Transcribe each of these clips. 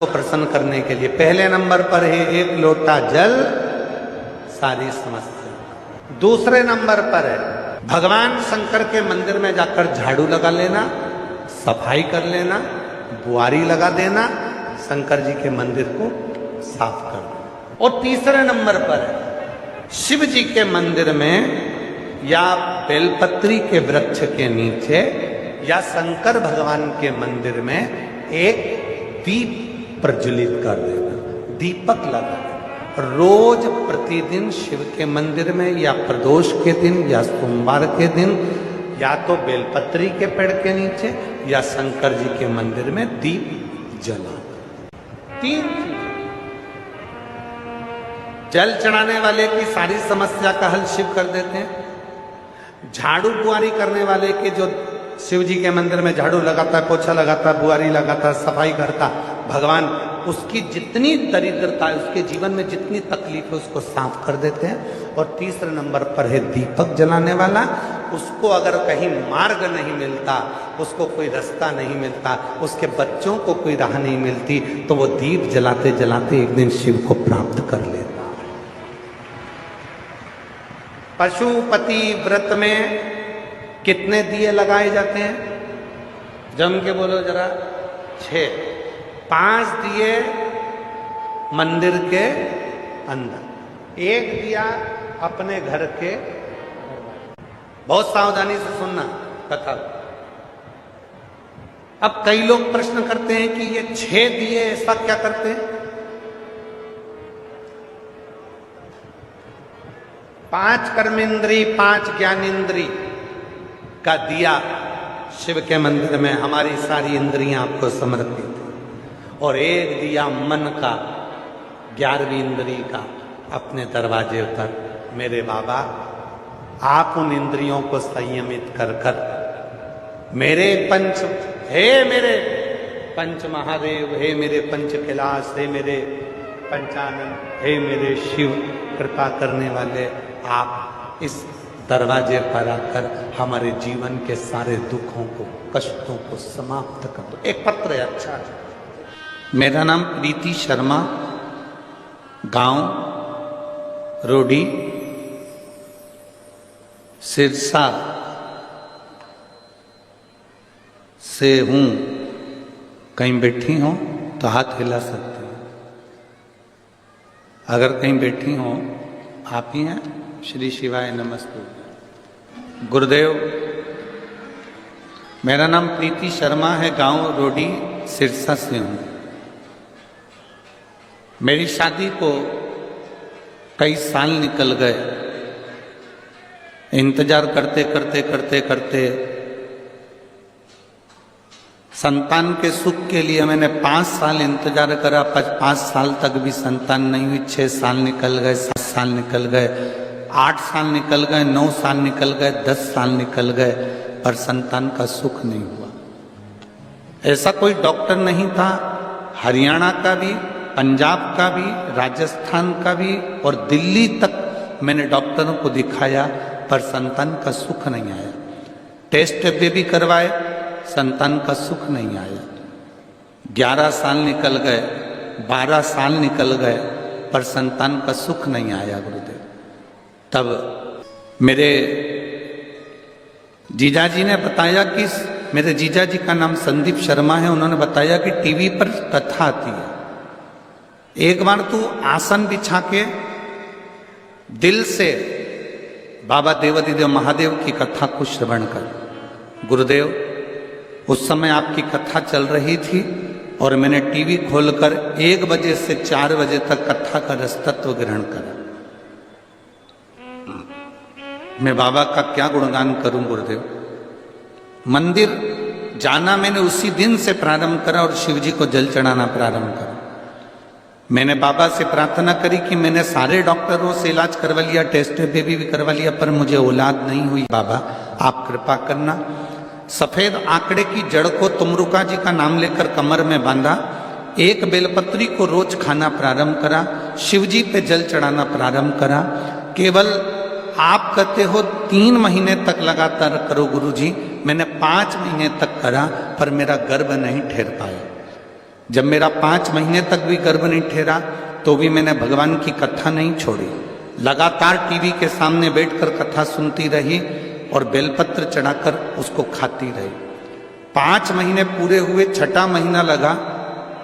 को प्रसन्न करने के लिए पहले नंबर पर है एक लोटा जल सारी समस्या। दूसरे नंबर पर है भगवान शंकर के मंदिर में जाकर झाड़ू लगा लेना, सफाई कर लेना, बुआरी लगा देना, शंकर जी के मंदिर को साफ कर देना। और तीसरे नंबर पर है शिव जी के मंदिर में या बेलपत्री के वृक्ष के नीचे या शंकर भगवान के मंदिर में एक दीप प्रज्वलित कर देना, दीपक लगा देना। रोज प्रतिदिन शिव के मंदिर में या प्रदोष के दिन या सोमवार के दिन या तो बेलपत्री के पेड़ के नीचे या शंकर जी के मंदिर में दीप जला। तीन चीज, जल चढ़ाने वाले की सारी समस्या का हल शिव कर देते हैं। झाड़ू बुआरी करने वाले के जो शिव जी के मंदिर में झाड़ू लगाता, पोछा लगाता, बुआरी लगाता, सफाई करता, भगवान उसकी जितनी दरिद्रता है, उसके जीवन में जितनी तकलीफ है उसको साफ कर देते हैं। और तीसरे नंबर पर है दीपक जलाने वाला, उसको अगर कहीं मार्ग नहीं मिलता, उसको कोई रास्ता नहीं मिलता, उसके बच्चों को कोई राह नहीं मिलती, तो वो दीप जलाते जलाते एक दिन शिव को प्राप्त कर लेता। पशुपति व्रत में कितने दिए लगाए जाते हैं? जम के बोलो जरा। 6। 5 दिए मंदिर के अंदर, 1 दिया अपने घर के। बहुत सावधानी से सुनना कथा। अब कई लोग प्रश्न करते हैं कि ये 6 दिए ऐसा क्या करते हैं? 5 कर्मेंद्री 5 ज्ञानेंद्री का दिया शिव के मंदिर में हमारी सारी इंद्रियां आपको समर्पित है। और 1 दिया मन का 11वीं इंद्री का अपने दरवाजे पर। मेरे बाबा, आप उन इंद्रियों को संयमित कर कर मेरे पंच महादेव, हे मेरे पंच कैलाश, हे मेरे पंचानन, हे मेरे शिव, कृपा करने वाले, आप इस दरवाजे पर आकर हमारे जीवन के सारे दुखों को, कष्टों को समाप्त कर दो। एक पत्र है, अच्छा है। मेरा नाम प्रीति शर्मा, गांव रोडी, सिरसा से हूं। कहीं बैठी हो तो हाथ हिला सकते हैं। अगर कहीं बैठी हो, आप ही हैं? श्री शिवाय नमस्ते। गुरुदेव, मेरा नाम प्रीति शर्मा है, गांव रोडी, सिरसा से हूं। मेरी शादी को कई साल निकल गए। इंतजार करते करते करते करते संतान के सुख के लिए मैंने 5 साल इंतजार करा। 5 साल तक भी संतान नहीं हुई। 6 साल निकल गए, 7 साल निकल गए, 8 साल निकल गए, 9 साल निकल गए, 10 साल निकल गए, पर संतान का सुख नहीं हुआ। ऐसा कोई डॉक्टर नहीं था, हरियाणा का भी, पंजाब का भी, राजस्थान का भी और दिल्ली तक मैंने डॉक्टरों को दिखाया, पर संतान का सुख नहीं आया। टेस्ट भी करवाए, संतान का सुख नहीं आया। 11 साल निकल गए, 12 साल निकल गए, पर संतान का सुख नहीं आया गुरुदेव। तब मेरे जीजाजी ने बताया कि, मेरे जीजाजी का नाम संदीप शर्मा है, उन्होंने बताया कि टीवी पर कथा आती है, एक बार तू आसन बिछा के दिल से बाबा देवादिदेव महादेव की कथा को श्रवण कर। गुरुदेव, उस समय आपकी कथा चल रही थी और मैंने टीवी खोलकर 1 बजे से 4 बजे तक कथा का रसतत्व ग्रहण करा। मैं बाबा का क्या गुणगान करूं गुरुदेव। मंदिर जाना मैंने उसी दिन से प्रारंभ करा और शिव जी को जल चढ़ाना प्रारंभ करा। मैंने बाबा से प्रार्थना करी कि मैंने सारे डॉक्टरों से इलाज करवा लिया, टेस्ट भी करवा लिया, पर मुझे औलाद नहीं हुई। बाबा, आप कृपा करना। सफेद आंकड़े की जड़ को तुमरुका जी का नाम लेकर कमर में बांधा, 1 बेलपत्री को रोज खाना प्रारंभ करा, शिव जी पे जल चढ़ाना प्रारंभ करा। केवल आप कहते हो 3 महीने तक लगातार करो गुरुजी, मैंने 5 महीने तक करा, पर मेरा गर्भ नहीं ठहर पाया। जब मेरा 5 महीने तक भी गर्भ नहीं ठहरा तो भी मैंने भगवान की कथा नहीं छोड़ी। लगातार टीवी के सामने बैठकर कथा सुनती रही और बेलपत्र चढ़ाकर उसको खाती रही। 5 महीने पूरे हुए, 6वां महीना लगा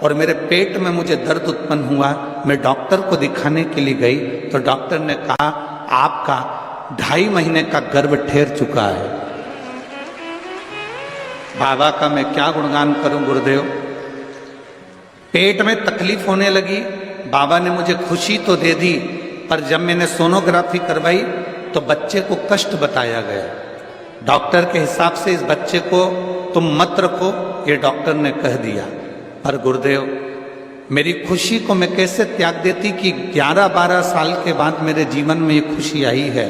और मेरे पेट में मुझे दर्द उत्पन्न हुआ। मैं डॉक्टर को दिखाने के लिए गई तो डॉक्टर ने कहा आपका 2.5 महीने का गर्भ ठहर चुका है। बाबा का मैं क्या गुणगान करूं गुरुदेव। पेट में तकलीफ होने लगी, बाबा ने मुझे खुशी तो दे दी, पर जब मैंने सोनोग्राफी करवाई तो बच्चे को कष्ट बताया गया। डॉक्टर के हिसाब से इस बच्चे को तुम मत रखो, ये डॉक्टर ने कह दिया। पर गुरुदेव मेरी खुशी को मैं कैसे त्याग देती कि 11-12 साल के बाद मेरे जीवन में ये खुशी आई है,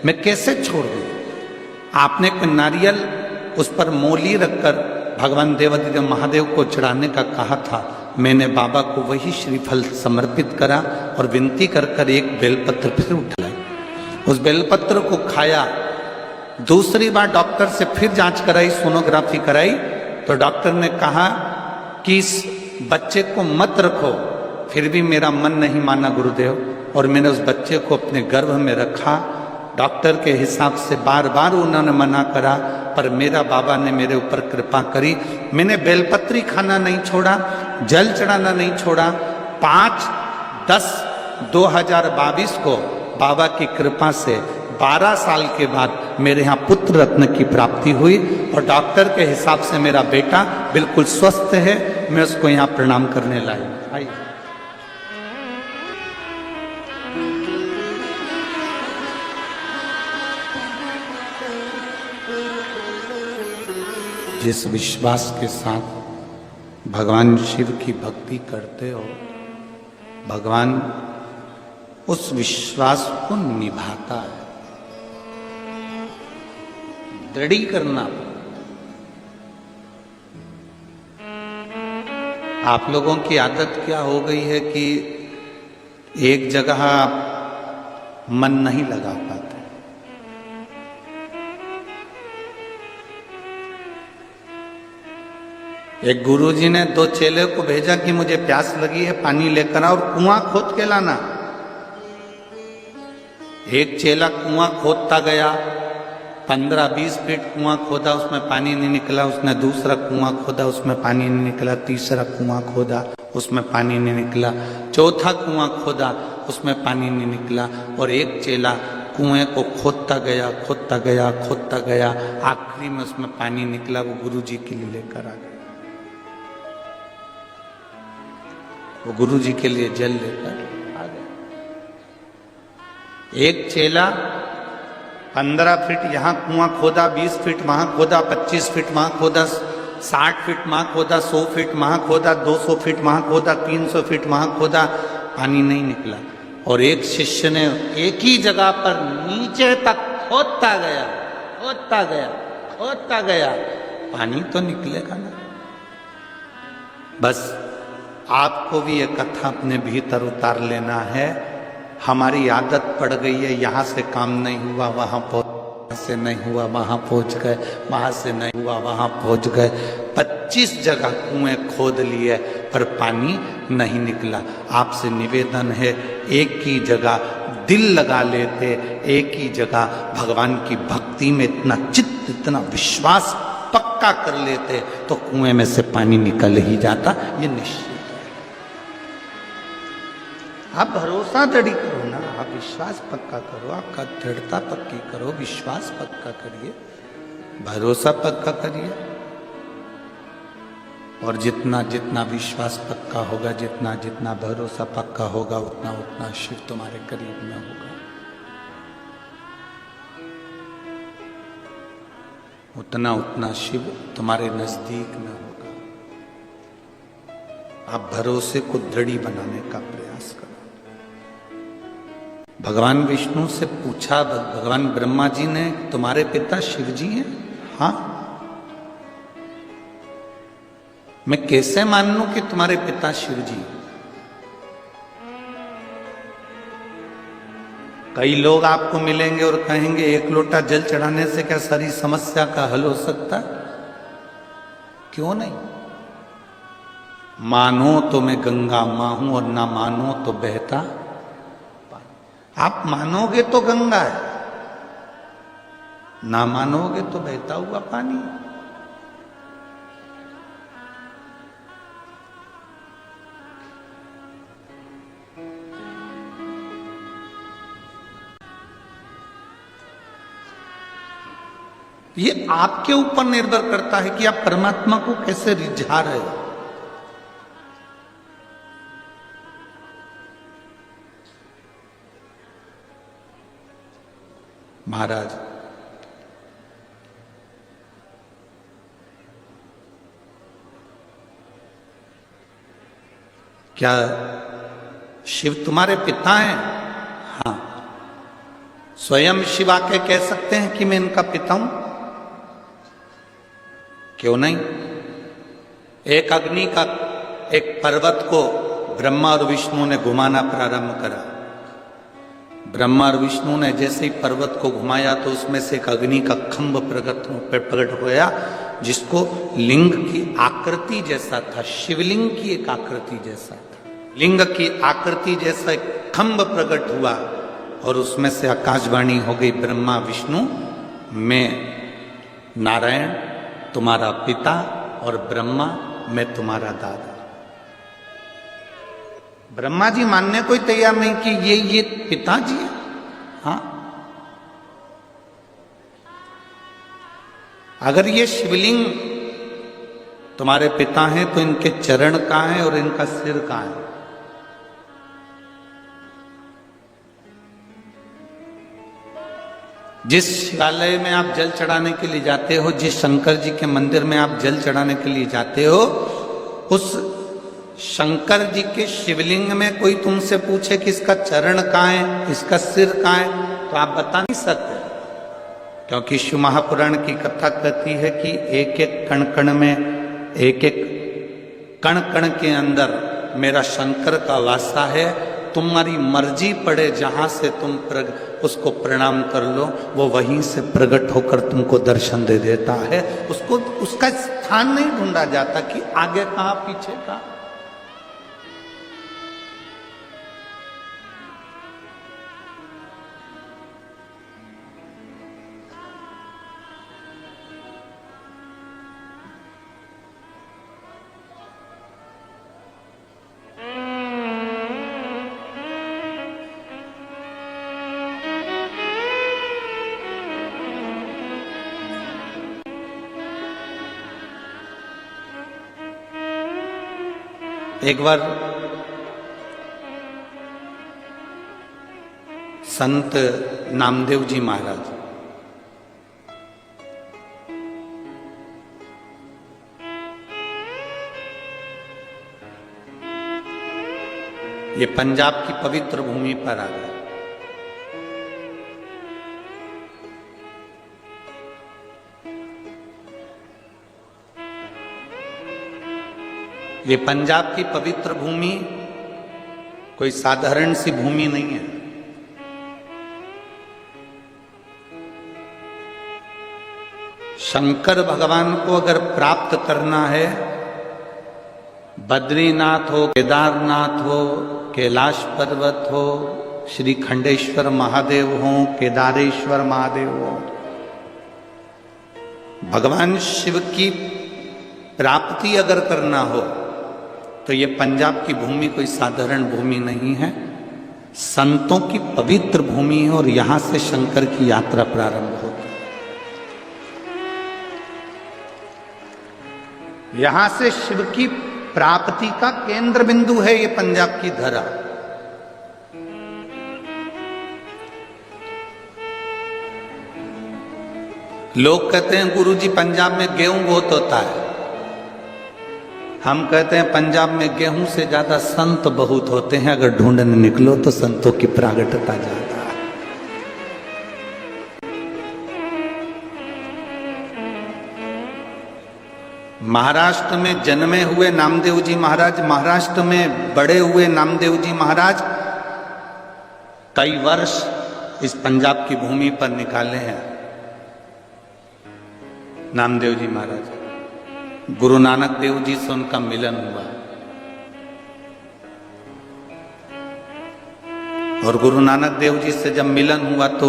मैं कैसे छोड़ दूं। आपने एक नारियल उस पर मोली रखकर भगवान देवाधिदेव महादेव को चढ़ाने का कहा था। मैंने बाबा को वही श्रीफल समर्पित करा और विनती कर कर एक बेलपत्र फिर उठाया, उस बेलपत्र को खाया। दूसरी बार डॉक्टर से फिर जांच कराई, सोनोग्राफी कराई तो डॉक्टर ने कहा कि इस बच्चे को मत रखो। फिर भी मेरा मन नहीं माना गुरुदेव, और मैंने उस बच्चे को अपने गर्भ में रखा। डॉक्टर के हिसाब से बार बार उन्होंने मना करा, पर मेरा बाबा ने मेरे ऊपर कृपा करी। मैंने बेलपत्री खाना नहीं छोड़ा, जल चढ़ाना नहीं छोड़ा। 5/10/2022 को बाबा की कृपा से 12 साल के बाद मेरे यहाँ पुत्र रत्न की प्राप्ति हुई और डॉक्टर के हिसाब से मेरा बेटा बिल्कुल स्वस्थ है। मैं उसको यहाँ प्रणाम करने लाई। आइए जिस विश्वास के साथ भगवान शिव की भक्ति करते हो, भगवान उस विश्वास को निभाता है। दृढ़ करना। आप लोगों की आदत क्या हो गई है कि एक जगह मन नहीं लगा पाते। एक गुरुजी ने 2 चेले को भेजा कि मुझे प्यास लगी है, पानी लेकर आओ और कुआं खोद के लाना। एक चेला कुआं खोदता गया, 15-20 फीट कुआं खोदा, उसमें पानी नहीं निकला। उसने दूसरा कुआं खोदा, उसमें पानी नहीं निकला। तीसरा कुआं खोदा, उसमें पानी नहीं निकला। चौथा कुआं खोदा, उसमें पानी नहीं निकला। और एक चेला कुएं को खोदता गया, खोदता गया, खोदता गया। आखिरी में उसमें पानी निकला। वो गुरुजी के लिए लेकर आ गया। वो गुरुजी के लिए जल लेकर आ गया। एक चेला 15 फीट यहाँ कुआं खोदा, 20 फीट वहां खोदा, 25 फीट वहां खोदा, 60 फीट वहां खोदा, 100 फीट वहां खोदा, 200 फीट वहां खोदा, 300 फीट वहां खोदा, पानी नहीं निकला। और एक शिष्य ने एक ही जगह पर नीचे तक खोदता गया, खोदता गया, खोदता गया, पानी तो निकलेगा ना। बस आपको भी ये कथा अपने भीतर उतार लेना है। हमारी आदत पड़ गई है, यहाँ से काम नहीं हुआ वहां पहुंच, से नहीं हुआ वहां पहुंच गए, वहां से नहीं हुआ वहां पहुंच गए। 25 जगह कुएं खोद लिए पर पानी नहीं निकला। आपसे निवेदन है, एक ही जगह दिल लगा लेते, एक ही जगह भगवान की भक्ति में इतना चित्त, इतना विश्वास पक्का कर लेते तो कुएं में से पानी निकल ही जाता। ये निश्चित। आप भरोसा दृढ़ करो ना, आप विश्वास पक्का करो, आपका दृढ़ता पक्की करो, विश्वास पक्का करिए, भरोसा पक्का करिए। और जितना जितना विश्वास पक्का होगा, जितना जितना भरोसा पक्का होगा, उतना उतना शिव तुम्हारे करीब में होगा, उतना उतना शिव तुम्हारे नजदीक में होगा। आप भरोसे को दृढ़ बनाने का प्रयास करो। भगवान विष्णु से पूछा भगवान ब्रह्मा जी ने, तुम्हारे पिता शिव जी हैं? हाँ। मैं कैसे मान लूं कि तुम्हारे पिता शिव जी? कई लोग आपको मिलेंगे और कहेंगे 1 लोटा जल चढ़ाने से क्या सारी समस्या का हल हो सकता? क्यों नहीं? मानो तो मैं गंगा माँ हूं और ना मानो तो बहता पानी। आप मानोगे तो गंगा है, ना मानोगे तो बहता हुआ पानी। ये आपके ऊपर निर्भर करता है कि आप परमात्मा को कैसे रिझा रहे हो। महाराज क्या शिव तुम्हारे पिता हैं? हाँ। स्वयं शिव आके कह सकते हैं कि मैं इनका पिता हूं? क्यों नहीं? एक अग्नि का एक पर्वत को ब्रह्मा और विष्णु ने घुमाना प्रारंभ करा। ब्रह्मा और विष्णु ने जैसे ही पर्वत को घुमाया तो उसमें से एक अग्नि का खंभ प्रकट होया, जिसको लिंग की आकृति जैसा था, शिवलिंग की एक आकृति जैसा था। लिंग की आकृति जैसा एक खंभ प्रकट हुआ और उसमें से आकाशवाणी हो गई, ब्रह्मा विष्णु मैं नारायण तुम्हारा पिता और ब्रह्मा मैं तुम्हारा दादा। ब्रह्मा जी मानने कोई तैयार नहीं कि ये पिताजी है। हाँ, अगर ये शिवलिंग तुम्हारे पिता हैं तो इनके चरण कहां है और इनका सिर कहां है? जिस शिवालय में आप जल चढ़ाने के लिए जाते हो, जिस शंकर जी के मंदिर में आप जल चढ़ाने के लिए जाते हो, उस शंकर जी के शिवलिंग में कोई तुमसे पूछे कि इसका चरण कहां है, इसका सिर कहां है, तो आप बता नहीं सकते, क्योंकि शिव महापुराण की कथा कहती है कि एक एक कण कण में, एक एक कण कण के अंदर मेरा शंकर का वासा है। तुम्हारी मर्जी पड़े जहां से तुम उसको प्रणाम कर लो, वो वहीं से प्रकट होकर तुमको दर्शन दे देता है। उसको उसका स्थान नहीं ढूंढा जाता कि आगे कहां पीछे कहां। एक बार संत नामदेव जी महाराज ये पंजाब की पवित्र भूमि पर आ गए। ये पंजाब की पवित्र भूमि कोई साधारण सी भूमि नहीं है। शंकर भगवान को अगर प्राप्त करना है, बद्रीनाथ हो, केदारनाथ हो, कैलाश पर्वत हो, श्री खंडेश्वर महादेव हो, केदारेश्वर महादेव हो, भगवान शिव की प्राप्ति अगर करना हो तो ये पंजाब की भूमि कोई साधारण भूमि नहीं है, संतों की पवित्र भूमि है और यहां से शंकर की यात्रा प्रारंभ होती है। यहां से शिव की प्राप्ति का केंद्र बिंदु है ये पंजाब की धरा। लोग कहते हैं गुरुजी पंजाब में गेहूं बहुत होता है। हम कहते हैं पंजाब में गेहूं से ज्यादा संत बहुत होते हैं। अगर ढूंढने निकलो तो संतों की प्रागटता ज्यादा है। महाराष्ट्र में जन्मे हुए नामदेव जी महाराज, महाराष्ट्र में बड़े हुए नामदेव जी महाराज कई वर्ष इस पंजाब की भूमि पर निकाले हैं। नामदेव जी महाराज, गुरु नानक देव जी से उनका मिलन हुआ। और गुरु नानक देव जी से जब मिलन हुआ तो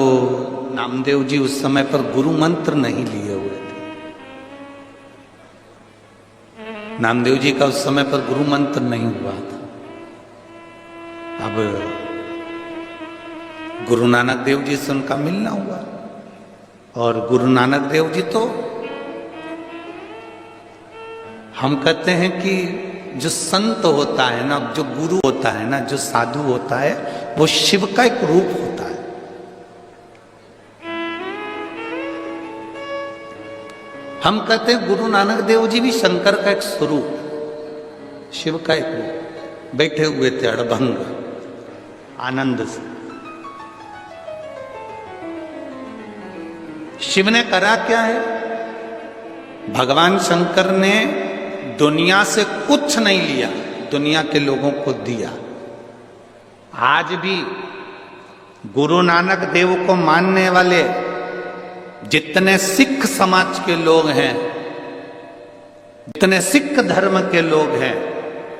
नामदेव जी उस समय पर गुरु मंत्र नहीं लिए हुए थे। नामदेव जी का उस समय पर गुरु मंत्र नहीं हुआ था। अब गुरु नानक देव जी से उनका मिलना हुआ और गुरु नानक देव जी तो हम कहते हैं कि जो संत होता है ना, जो गुरु होता है ना, जो साधु होता है, वो शिव का एक रूप होता है। हम कहते हैं गुरु नानक देव जी भी शंकर का एक स्वरूप, शिव का एक रूप। बैठे हुए थे अड़भंग आनंद से। शिव ने करा क्या है? भगवान शंकर ने दुनिया से कुछ नहीं लिया, दुनिया के लोगों को दिया। आज भी गुरु नानक देव को मानने वाले जितने सिख समाज के लोग हैं, जितने सिख धर्म के लोग हैं,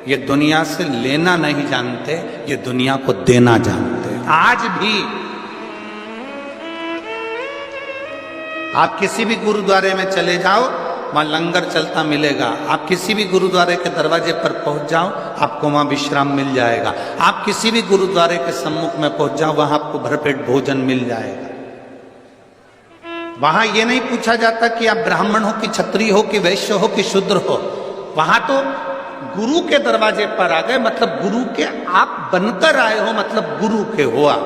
ये दुनिया से लेना नहीं जानते, ये दुनिया को देना जानते हैं। आज भी आप किसी भी गुरुद्वारे में चले जाओ, वहां लंगर चलता मिलेगा। आप किसी भी गुरुद्वारे के दरवाजे पर पहुंच जाओ, आपको वहां विश्राम मिल जाएगा। आप किसी भी गुरुद्वारे के सम्मुख में पहुंच जाओ, वहां आपको भरपेट भोजन मिल जाएगा। वहां यह नहीं पूछा जाता कि आप ब्राह्मण हो कि क्षत्रिय हो कि वैश्य हो कि शूद्र हो। वहां तो गुरु के दरवाजे पर आ गए, मतलब गुरु के आप बनकर आए हो, मतलब गुरु के हो आप।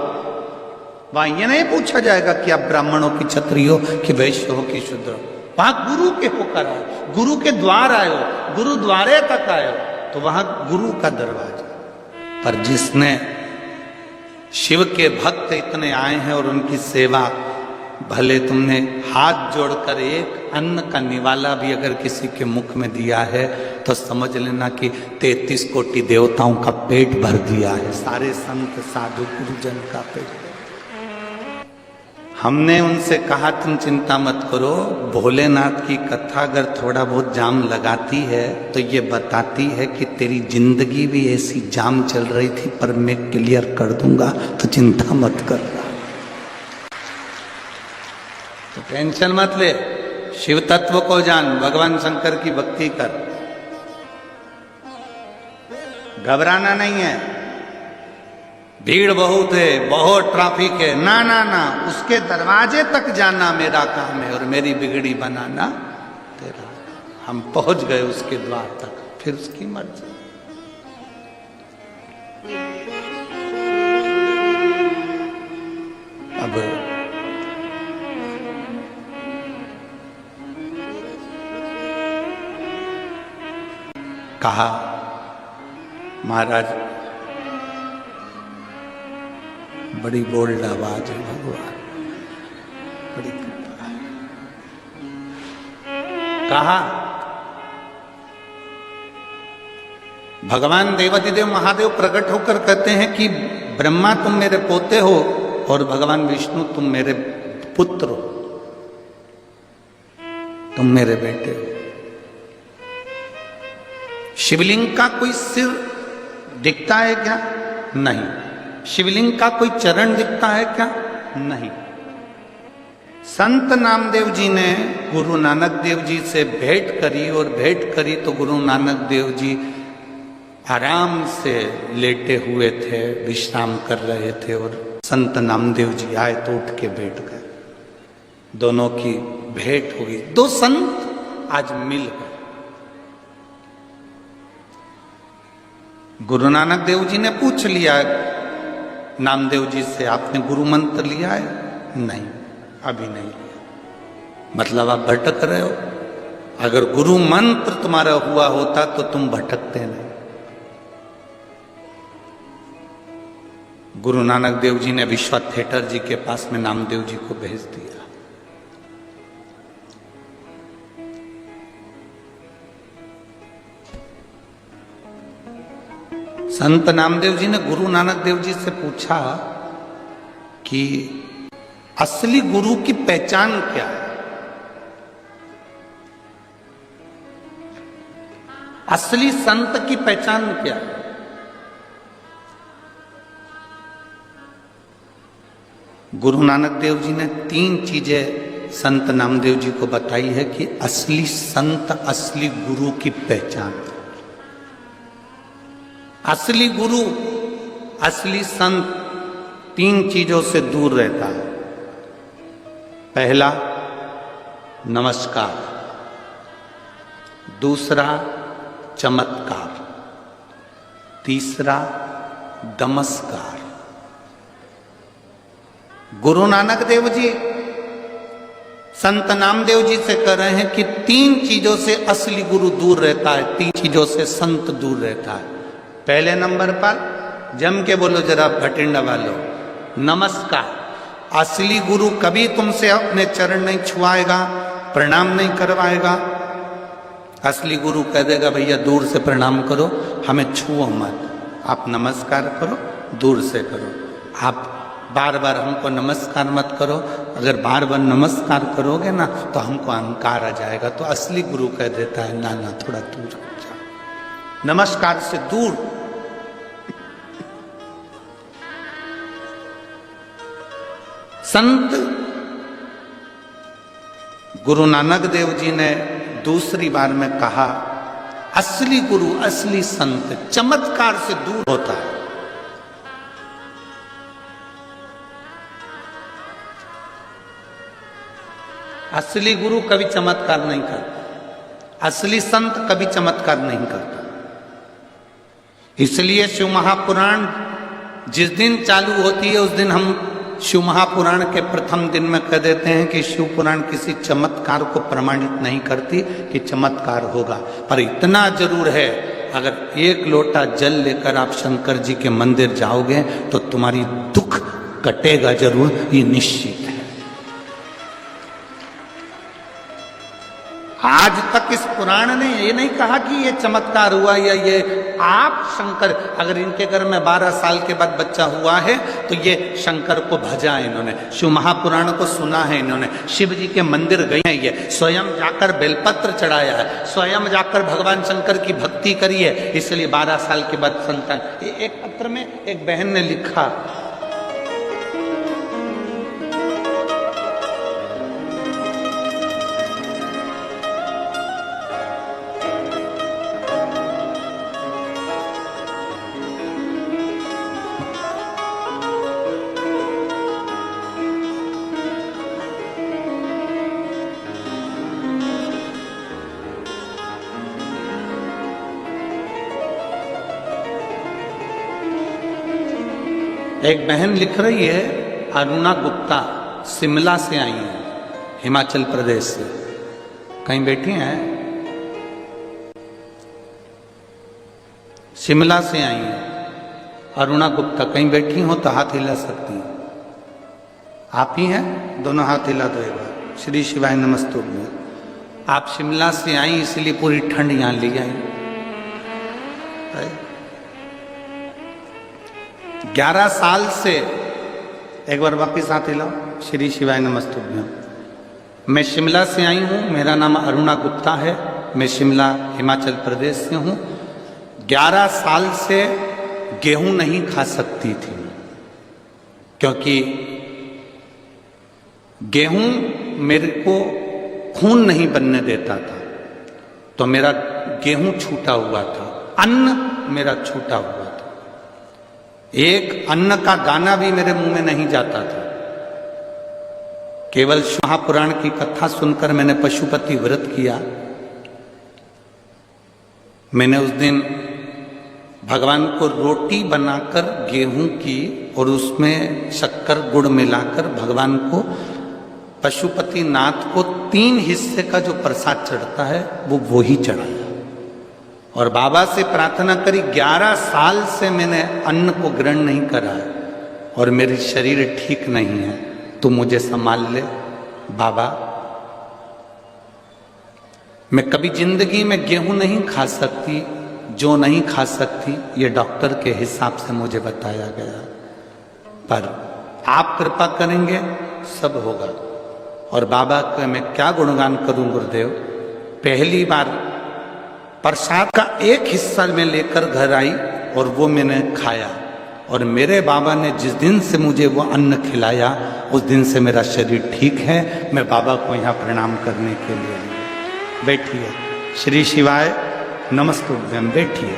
वहां यह नहीं पूछा जाएगा कि आप ब्राह्मण हो कि क्षत्रिय हो कि वैश्य हो कि शूद्र हो। वहां गुरु के होकर आए, गुरु के द्वार आए हो, गुरुद्वारे तक आए हो, तो वहां गुरु का दरवाजा। पर जिसने शिव के भक्त इतने आए हैं और उनकी सेवा, भले तुमने हाथ जोड़कर एक अन्न का निवाला भी अगर किसी के मुख में दिया है तो समझ लेना कि 33 कोटि देवताओं का पेट भर दिया है, सारे संत साधु गुरुजन का पेट। हमने उनसे कहा तुम चिंता मत करो, भोलेनाथ की कथा अगर थोड़ा बहुत जाम लगाती है तो ये बताती है कि तेरी जिंदगी भी ऐसी जाम चल रही थी, पर मैं क्लियर कर दूंगा, तो चिंता मत कर। तो टेंशन मत ले, शिव तत्व को जान, भगवान शंकर की भक्ति कर, घबराना नहीं है। भीड़ बहुत है, बहुत ट्रैफिक है, ना ना ना, उसके दरवाजे तक जाना मेरा काम है और मेरी बिगड़ी बनाना तेरा। हम पहुंच गए उसके द्वार तक, फिर उसकी मर्जी। अब कहा महाराज बड़ी बोल्ड आवाज है, भगवान बड़ी कृपा है। कहा भगवान देवाधिदेव महादेव प्रकट होकर कहते हैं कि ब्रह्मा तुम मेरे पोते हो और भगवान विष्णु तुम मेरे पुत्र हो, तुम मेरे बेटे हो। शिवलिंग का कोई सिर दिखता है क्या? नहीं। शिवलिंग का कोई चरण दिखता है क्या? नहीं। संत नामदेव जी ने गुरु नानक देव जी से भेंट करी और भेंट करी तो गुरु नानक देव जी आराम से लेटे हुए थे, विश्राम कर रहे थे और संत नामदेव जी आए तो उठ के बैठ गए। दोनों की भेंट हो गई, दो संत आज मिल गए। गुरु नानक देव जी ने पूछ लिया नामदेव जी से, आपने गुरु मंत्र लिया है? नहीं, अभी नहीं लिया। मतलब आप भटक रहे हो। अगर गुरु मंत्र तुम्हारा हुआ होता तो तुम भटकते नहीं। गुरु नानक देव जी ने विश्वा थिएटर जी के पास में नामदेव जी को भेज दिया। संत नामदेव जी ने गुरु नानक देव जी से पूछा कि असली गुरु की पहचान क्या है? असली संत की पहचान क्या है? गुरु नानक देव जी ने 3 चीजें संत नामदेव जी को बताई है कि असली संत, असली गुरु की पहचान। असली गुरु, असली संत 3 चीजों से दूर रहता है। पहला नमस्कार, दूसरा चमत्कार, तीसरा दमस्कार। गुरु नानक देव जी संत नामदेव जी से कह रहे हैं कि 3 चीजों से असली गुरु दूर रहता है, 3 चीजों से संत दूर रहता है। पहले नंबर पर जम के बोलो जरा भटिंडा वालों, नमस्कार। असली गुरु कभी तुमसे अपने चरण नहीं छुआएगा, प्रणाम नहीं करवाएगा। असली गुरु कह देगा भैया दूर से प्रणाम करो, हमें छुओ मत, आप नमस्कार करो, दूर से करो। आप बार बार हमको नमस्कार मत करो, अगर बार बार नमस्कार करोगे ना तो हमको अहंकार आ जाएगा। तो असली गुरु कह देता है ना ना, थोड़ा दूर हो जाओ, नमस्कार से दूर। संत गुरु नानक देव जी ने दूसरी बार में कहा असली गुरु, असली संत चमत्कार से दूर होता है। असली गुरु कभी चमत्कार नहीं करता, असली संत कभी चमत्कार नहीं करता। इसलिए शिव महापुराण जिस दिन चालू होती है उस दिन हम शिव महापुराण के प्रथम दिन में कह देते हैं कि शिव पुराण किसी चमत्कार को प्रमाणित नहीं करती कि चमत्कार होगा। पर इतना जरूर है, अगर 1 लोटा जल लेकर आप शंकर जी के मंदिर जाओगे तो तुम्हारी दुख कटेगा जरूर, ये निश्चित है। आज तक इस पुराण ने ये नहीं कहा कि ये चमत्कार हुआ या ये आप शंकर, अगर इनके घर में 12 साल के बाद बच्चा हुआ है तो ये शंकर को भजा है इन्होंने, शिव महापुराण को सुना है इन्होंने, शिव जी के मंदिर गए हैं, ये स्वयं जाकर बेलपत्र चढ़ाया है, स्वयं जाकर भगवान शंकर की भक्ति करी है, इसलिए 12 साल के बाद संतान। एक पत्र में एक बहन ने लिखा, एक बहन लिख रही है, अरुणा गुप्ता शिमला से आई है, हिमाचल प्रदेश से। कहीं बैठी हैं? शिमला से आई है अरुणा गुप्ता, कहीं बैठी हो तो हाथ हिला सकती हैं। आप ही हैं? दोनों हाथ हिला दो एक बार। श्री शिवाय नमस्तुभ्यं। आप शिमला से आई इसलिए पूरी ठंड यहां ले आई। 11 साल से, एक बार वापिस हाथ हिलाओ, श्री शिवाय नमस्तुभ्यं। मैं शिमला से आई हूँ, मेरा नाम अरुणा गुप्ता है, मैं शिमला हिमाचल प्रदेश से हूँ। 11 साल से गेहूं नहीं खा सकती थी क्योंकि गेहूं मेरे को खून नहीं बनने देता था, तो मेरा गेहूं छूटा हुआ था, अन्न मेरा छूटा हुआ था, एक अन्न का दाना भी मेरे मुंह में नहीं जाता था। केवल महापुराण की कथा सुनकर मैंने पशुपति व्रत किया। मैंने उस दिन भगवान को रोटी बनाकर गेहूं की और उसमें शक्कर गुड़ मिलाकर भगवान को, पशुपति नाथ को 3 हिस्से का जो प्रसाद चढ़ता है वो ही चढ़ाया और बाबा से प्रार्थना करी। 11 साल से मैंने अन्न को ग्रहण नहीं करा है और मेरी शरीर ठीक नहीं है, तो मुझे संभाल ले बाबा। मैं कभी जिंदगी में गेहूं नहीं खा सकती, जो नहीं खा सकती ये डॉक्टर के हिसाब से मुझे बताया गया, पर आप कृपा करेंगे सब होगा। और बाबा का मैं क्या गुणगान करूं गुरुदेव। पहली बार प्रसाद का एक हिस्सा मैं लेकर घर आई और वो मैंने खाया और मेरे बाबा ने जिस दिन से मुझे वो अन्न खिलाया उस दिन से मेरा शरीर ठीक है। मैं बाबा को यहाँ प्रणाम करने के लिए आया। बैठिए। श्री शिवाय नमस्तुभ्यम। बैठिए।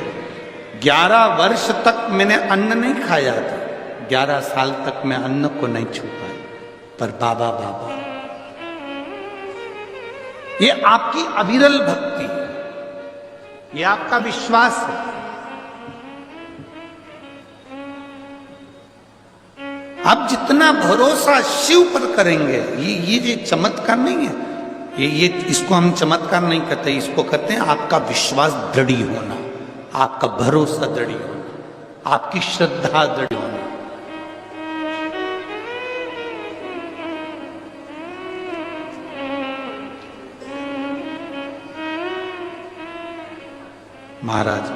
11 वर्ष तक मैंने अन्न नहीं खाया था। 11 साल तक मैं अन्न को नहीं छू पाया। पर बाबा बाबा, ये आपकी अविरल भक्ति है, ये आपका विश्वास है। आप जितना भरोसा शिव पर करेंगे, ये चमत्कार नहीं है, ये इसको हम चमत्कार नहीं कहते, इसको कहते हैं आपका विश्वास दृढ़ होना, आपका भरोसा दृढ़ होना, आपकी श्रद्धा दृढ़ होना। महाराज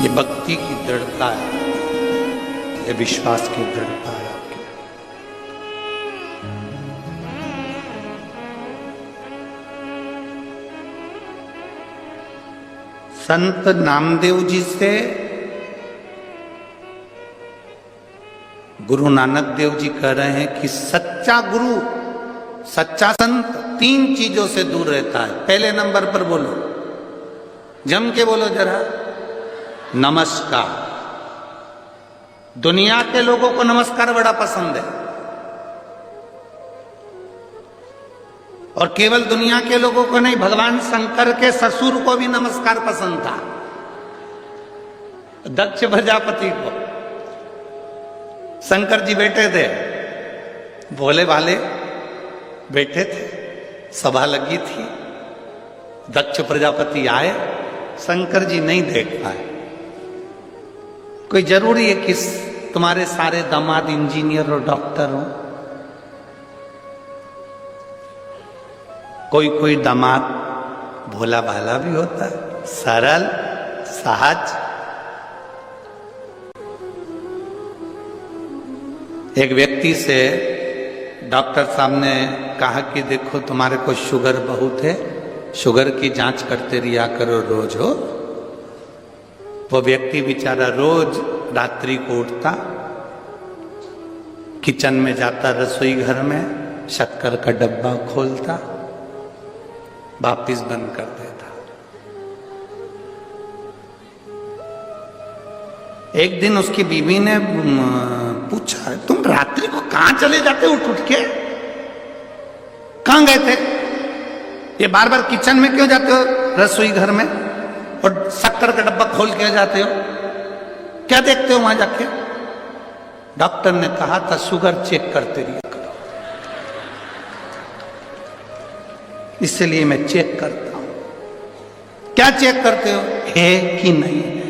ये भक्ति की दृढ़ता है, ये विश्वास की दृढ़ता है आपकी। संत नामदेव जी से गुरु नानक देव जी कह रहे हैं कि सच्चा गुरु, सच्चा संत 3 चीजों से दूर रहता है। पहले नंबर पर बोलो, जम के बोलो जरा, नमस्कार। दुनिया के लोगों को नमस्कार बड़ा पसंद है, और केवल दुनिया के लोगों को नहीं, भगवान शंकर के ससुर को भी नमस्कार पसंद था, दक्ष प्रजापति को। शंकर जी बैठे थे, भोले भाले बैठे थे, सभा लगी थी, दक्ष प्रजापति आए, शंकर जी नहीं देख पाए। कोई जरूरी है कि तुम्हारे सारे दामाद इंजीनियर और डॉक्टर हो? कोई कोई दामाद भोला भाला भी होता है, सरल सहज। एक व्यक्ति से डॉक्टर साहब ने कहा कि देखो तुम्हारे को शुगर बहुत है, शुगर की जांच करते रिया करो रोज हो। वो व्यक्ति बेचारा रोज रात्रि को उठता, किचन में जाता, रसोई घर में शक्कर का डब्बा खोलता, वापिस बंद कर देता। एक दिन उसकी बीवी ने पूछा, तुम रात्रि को कहां चले जाते उठ उठ के, कहां गए थे? ये बार बार किचन में क्यों जाते हो, रसोई घर में, और शक्कर का डब्बा खोल के जाते हो, क्या देखते हो वहां जाके? डॉक्टर ने कहा था शुगर चेक करते रहिए करो, इसलिए मैं चेक करता हूं। क्या चेक करते हो? है कि नहीं है?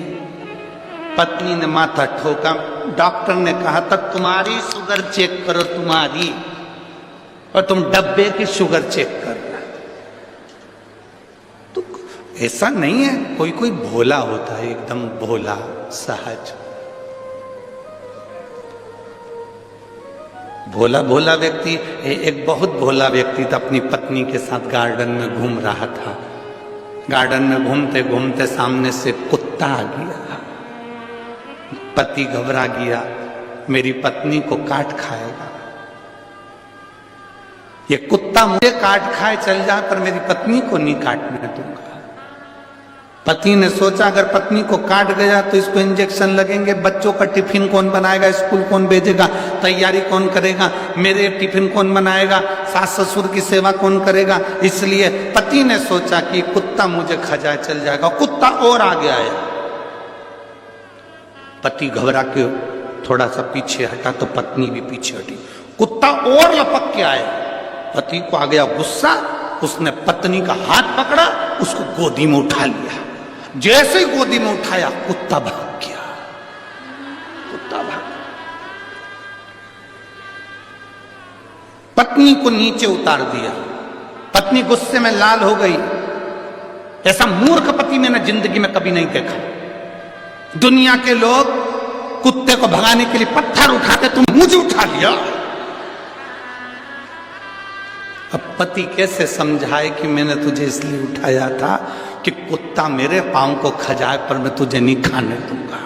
पत्नी ने माथा ठोका। डॉक्टर ने कहा था तुम्हारी शुगर चेक करो तुम्हारी, और तुम डब्बे की शुगर चेक करना। तो ऐसा नहीं है, कोई कोई भोला होता है, एकदम भोला सहज। भोला भोला व्यक्ति, एक बहुत भोला व्यक्ति था, अपनी पत्नी के साथ गार्डन में घूम रहा था। गार्डन में घूमते घूमते सामने से कुत्ता आ गया। पति घबरा गया, मेरी पत्नी को काट खाएगा, ये कुत्ता मुझे काट खाए चल जा, पर मेरी पत्नी को नहीं काटने दूंगा। पति ने सोचा अगर पत्नी को काट गया तो इसको इंजेक्शन लगेंगे, बच्चों का टिफिन कौन बनाएगा, स्कूल कौन भेजेगा, तैयारी कौन करेगा, मेरे टिफिन कौन बनाएगा, सास ससुर की सेवा कौन करेगा। इसलिए पति ने सोचा कि कुत्ता मुझे खा जाए चल जाएगा। कुत्ता और आगे आया, पति घबरा के थोड़ा सा पीछे हटा तो पत्नी भी पीछे हटी। कुत्ता और लपक के आया, पति को आ गया गुस्सा, उसने पत्नी का हाथ पकड़ा, उसको गोदी में उठा लिया। जैसे ही गोदी में उठाया कुत्ता भाग गया, कुत्ता भाग। पत्नी को नीचे उतार दिया, पत्नी गुस्से में लाल हो गई। ऐसा मूर्ख पति मैंने जिंदगी में कभी नहीं देखा। दुनिया के लोग कुत्ते को भगाने के लिए पत्थर उठाते, तुम मुझे उठा लिया। अब पति कैसे समझाए कि मैंने तुझे इसलिए उठाया था कि कुत्ता मेरे पांव को खजाए, पर मैं तुझे नहीं खाने दूंगा।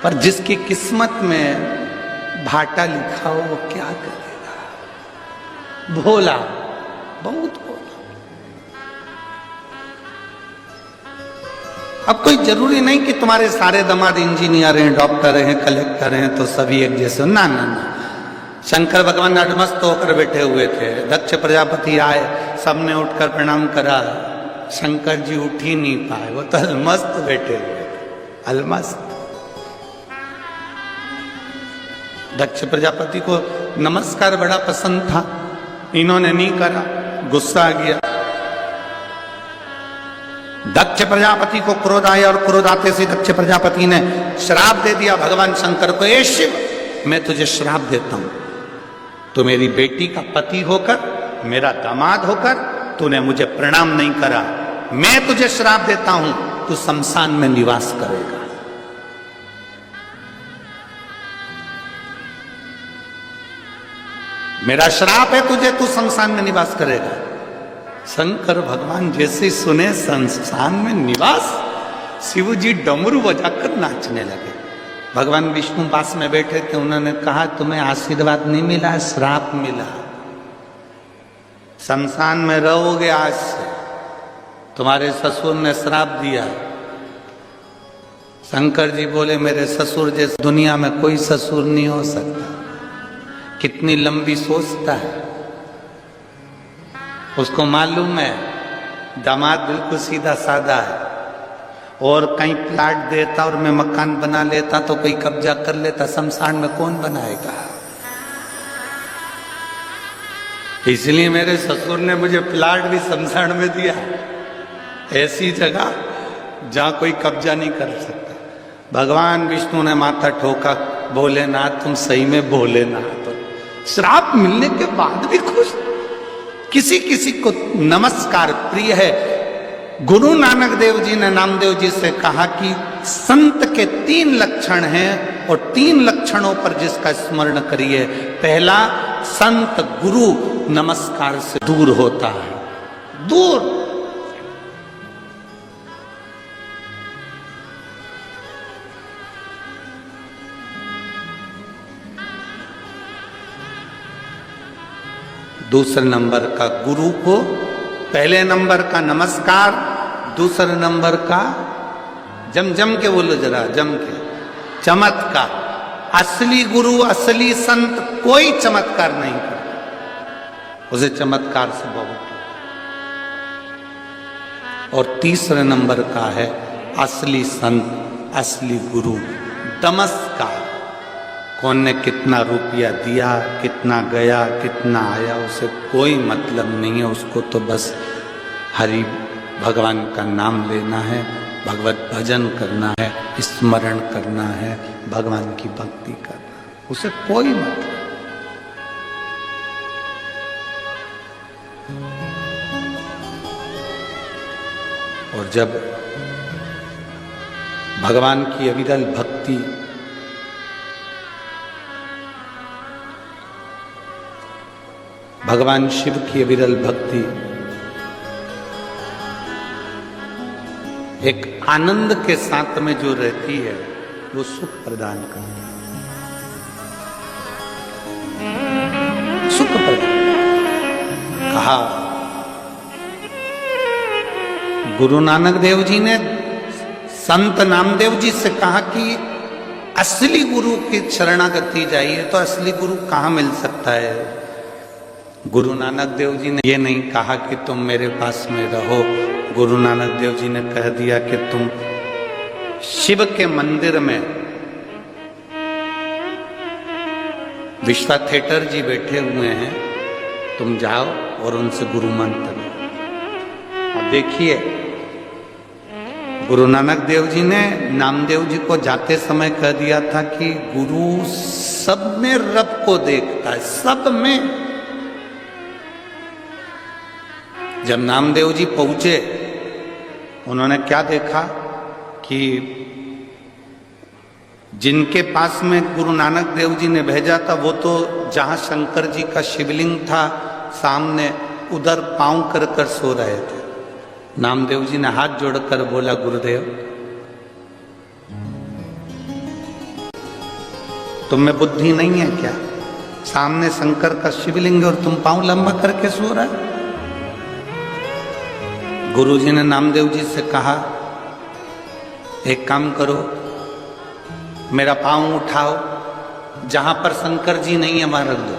पर जिसकी किस्मत में भाटा लिखा हो वो क्या करेगा। भोला, बहुत भोला। अब कोई जरूरी नहीं कि तुम्हारे सारे दामाद इंजीनियर हैं, डॉक्टर हैं, कलेक्टर हैं तो सभी एक जैसे, ना ना ना। शंकर भगवान नतमस्त होकर बैठे हुए थे। दक्ष प्रजापति आए, सबने उठकर प्रणाम करा, शंकर जी उठ ही नहीं पाए, वो तो अलमस्त बैठे हुए थे, अलमस्त। दक्ष प्रजापति को नमस्कार बड़ा पसंद था, इन्होंने नहीं करा, गुस्सा आ गया। दक्ष प्रजापति को क्रोध आया और क्रोध आते से दक्ष प्रजापति ने श्राप दे दिया भगवान शंकर को, ए शिव, मैं तुझे श्राप देता हूं, तू मेरी बेटी का पति होकर, मेरा दामाद होकर तूने मुझे प्रणाम नहीं करा, मैं तुझे श्राप देता हूं, तू शमशान में निवास करेगा। मेरा श्राप है तुझे, तू शमशान में निवास करेगा। शंकर भगवान जैसे सुने शमशान में निवास, शिव जी डमरू बजाकर नाचने लगे। भगवान विष्णु पास में बैठे थे, उन्होंने कहा तुम्हें आशीर्वाद नहीं मिला, श्राप मिला। शमशान में रहोगे आज से, तुम्हारे ससुर ने श्राप दिया। शंकर जी बोले मेरे ससुर जैसे दुनिया में कोई ससुर नहीं हो सकता। कितनी लंबी सोचता है, उसको मालूम है दामाद बिल्कुल सीधा साधा है, और कहीं प्लाट देता और मैं मकान बना लेता तो कोई कब्जा कर लेता, शमशान में कौन बनाएगा। इसलिए मेरे ससुर ने मुझे प्लाट भी शमशान में दिया, ऐसी जगह जहां कोई कब्जा नहीं कर सकता। भगवान विष्णु ने माथा ठोका, भोलेनाथ तुम सही में भोलेनाथ हो। श्राप मिलने के बाद भी खुश। किसी किसी को नमस्कार प्रिय है। गुरु नानक देव जी ने नामदेव जी से कहा कि संत के 3 लक्षण हैं और 3 लक्षणों पर जिसका स्मरण करिए। पहला, संत गुरु नमस्कार से दूर होता है, दूर। दूसरे नंबर का गुरु को, पहले नंबर का नमस्कार, दूसरे नंबर का जम के बोलो जरा, जम के, चमत्कार। असली गुरु, असली संत कोई चमत्कार नहीं करता, उसे चमत्कार से बहुत। और तीसरे नंबर का है असली संत, असली गुरु, नमस्कार। कौन ने कितना रुपया दिया, कितना गया, कितना आया, उसे कोई मतलब नहीं है। उसको तो बस हरि भगवान का नाम लेना है, भगवत भजन करना है, स्मरण करना है, भगवान की भक्ति करना है, उसे कोई मतलब। और जब भगवान की अविरल भक्ति, भगवान शिव की अविरल भक्ति एक आनंद के साथ में जो रहती है, वो सुख प्रदान करती है, सुख प्रदान। कहा गुरु नानक देव जी ने संत नामदेव जी से कहा कि असली गुरु की शरणागति जाइए, तो असली गुरु कहाँ मिल सकता है। गुरु नानक देव जी ने ये नहीं कहा कि तुम मेरे पास में रहो। गुरु नानक देव जी ने कह दिया कि तुम शिव के मंदिर में, विश्वा थिएटर जी बैठे हुए हैं, तुम जाओ और उनसे गुरु मंत्र लो। अब देखिए, गुरु नानक देव जी ने नामदेव जी को जाते समय कह दिया था कि गुरु सब में रब को देखता है, सब में। जब नामदेव जी पहुंचे, उन्होंने क्या देखा कि जिनके पास में गुरु नानक देव जी ने भेजा था वो तो जहां शंकर जी का शिवलिंग था सामने, उधर पांव कर कर सो रहे थे। नामदेव जी ने हाथ जोड़कर बोला, गुरुदेव तुम में बुद्धि नहीं है क्या? सामने शंकर का शिवलिंग और तुम पांव लंबा करके सो रहा है। गुरु जी ने नामदेव जी से कहा, एक काम करो, मेरा पांव उठाओ, जहां पर शंकर जी नहीं है वहां रख दो।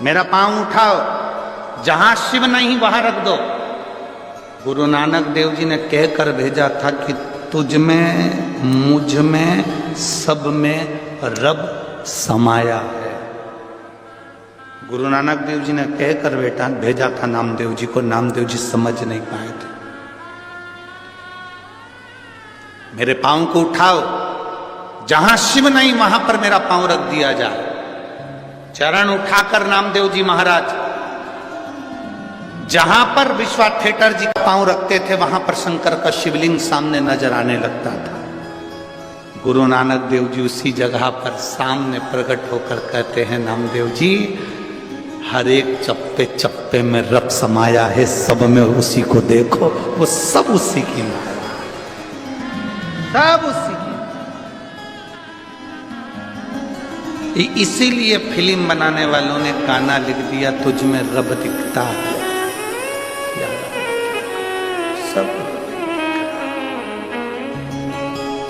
मेरा पांव उठाओ, जहां शिव नहीं वहां रख दो। गुरु नानक देव जी ने कहकर भेजा था कि तुझ में, मुझ में, सब में रब समाया है। गुरु नानक देव जी ने कहकर भेजा था नामदेव जी को। नामदेव जी समझ नहीं पाए थे। मेरे पांव को उठाओ, जहां शिव नहीं वहां पर मेरा पांव रख दिया जाए। चरण उठाकर नामदेव जी महाराज जहां पर विश्वा थिएटर जी का पांव रखते थे वहां पर शंकर का शिवलिंग सामने नजर आने लगता था। गुरु नानक देव जी उसी जगह पर सामने प्रकट होकर कहते हैं, नामदेव जी हर एक चप्पे चप्पे में रब समाया है, सब में उसी को देखो, वो सब उसी की माया, सब उसी की। इसीलिए फिल्म बनाने वालों ने गाना लिख दिया, तुझ में रब दिखता है। सब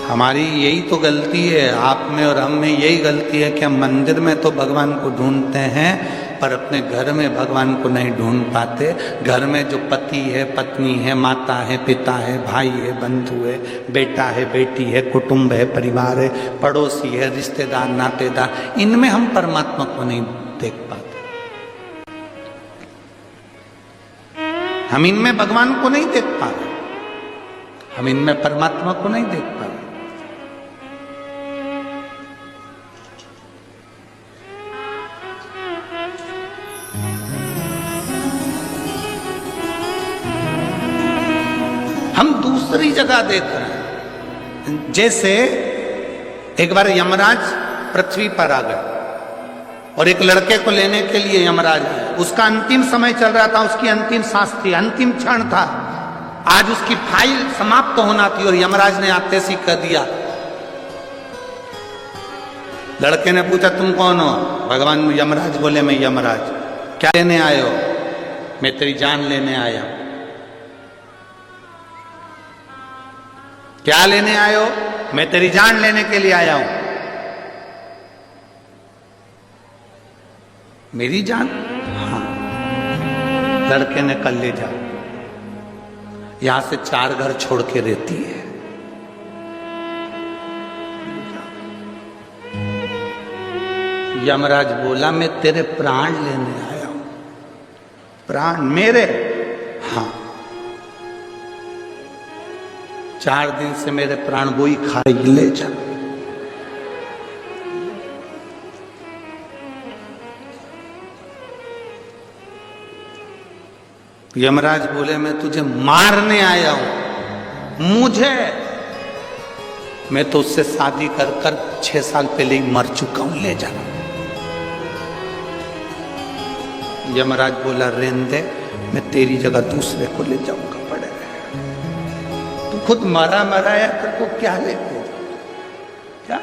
हमारी यही तो गलती है, आप में और हम में यही गलती है कि हम मंदिर में तो भगवान को ढूंढते हैं पर अपने घर में भगवान को नहीं ढूंढ पाते। घर में जो पति है, पत्नी है, माता है, पिता है, भाई है, बंधु है, बेटा है, बेटी है, कुटुंब है, परिवार है, पड़ोसी है, रिश्तेदार, नातेदार, इनमें हम परमात्मा को नहीं देख पाते। हम इनमें भगवान को नहीं देख पा रहे, हम इनमें परमात्मा को नहीं देख पा रहे। हम दूसरी जगह देख रहे हैं। जैसे एक बार यमराज पृथ्वी पर आ गए और एक लड़के को लेने के लिए यमराज आए। उसका अंतिम समय चल रहा था, उसकी अंतिम सांस थी, अंतिम क्षण था। आज उसकी फाइल समाप्त होना थी और यमराज ने आते सी कह दिया। लड़के ने पूछा, तुम कौन हो? भगवान यमराज बोले, मैं यमराज। क्या लेने आए हो? मैं तेरी जान लेने आया। क्या लेने आए हो? मैं तेरी जान लेने के लिए आया हूं। मेरी जान? हाँ। लड़के ने कल ले जाओ, यहां से 4 घर छोड़ के रहती है। यमराज बोला, मैं तेरे प्राण लेने आया हूं। प्राण मेरे? हाँ। 4 दिन से मेरे प्राण गोई खा रही, ले जा। यमराज बोले, मैं तुझे मारने आया हूं। मुझे? मैं तो उससे शादी कर कर 6 साल पहले ही मर चुका हूं, ले जा। यमराज बोला, रहने दे, मैं तेरी जगह दूसरे को ले जाऊंगा। पड़े तू खुद मरा मराया, तेरे को क्या लेके क्या?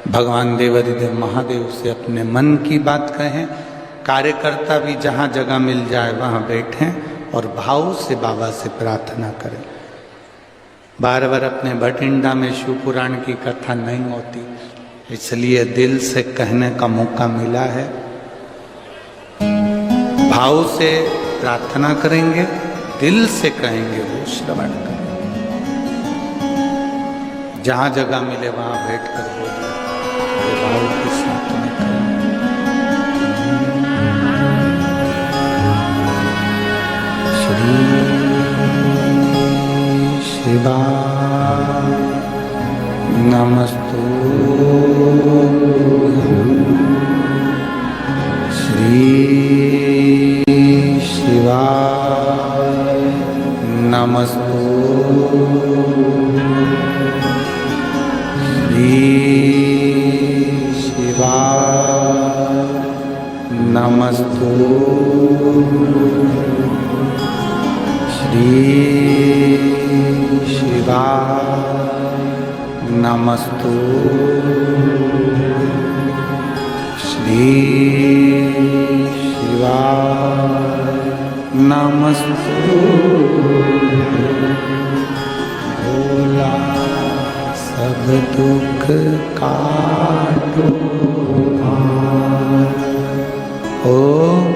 भगवान देवादिदेव महादेव से अपने मन की बात कहें। कार्यकर्ता भी जहाँ जगह मिल जाए वहाँ बैठें और भाव से बाबा से प्रार्थना करें। बार बार अपने भटिंडा में शिव पुराण की कथा नहीं होती, इसलिए दिल से कहने का मौका मिला है। भाव से प्रार्थना करेंगे, दिल से कहेंगे, वो श्रवण करेंगे। जहाँ जगह मिले वहाँ बैठकर बोलिए, भाव के साथ में करें। शिवाय नमस्तु श्री शिवाय नमस्तु श्री शिवाय नमस्तु श्री शिवाय नमस्तु श्री शिवाय नमस्तु भोला सब दुख काटो ओ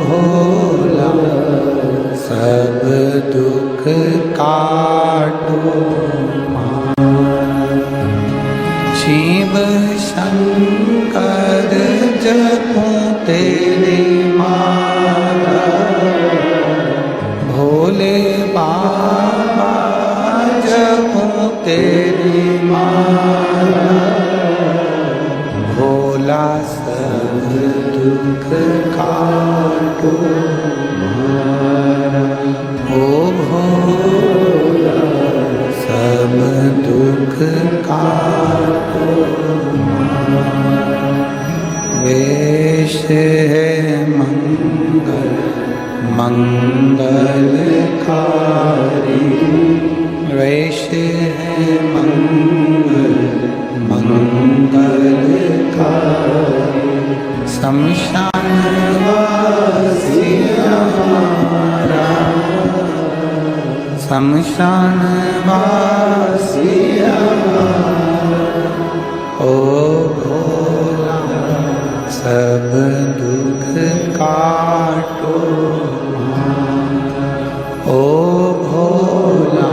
भोला सब दुख काटो शिव शंकर जपूं तेरी माला भोले बाबा जपूं तेरी माला भोला सब दुख काटो ओ भोला सब दुख काटो वेश है मंगल मंगलकारी वेश है मंगल मंगलकारी शमशान वासी हमारा शमशान वासी ओ भोला सब दुख काटो ओ भोला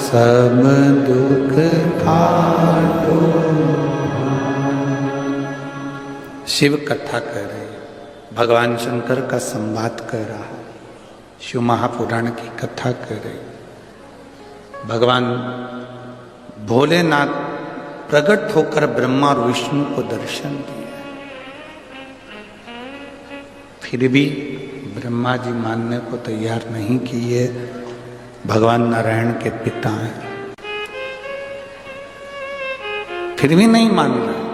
सब दुख काटो। शिव कथा कर रहे, भगवान शंकर का संवाद कर रहा है, शिव महापुराण की कथा कर रहे। भगवान भोलेनाथ प्रकट होकर ब्रह्मा और विष्णु को दर्शन दिए, फिर भी ब्रह्मा जी मानने को तैयार नहीं कि ये भगवान नारायण के पिता हैं, फिर भी नहीं मान रहे।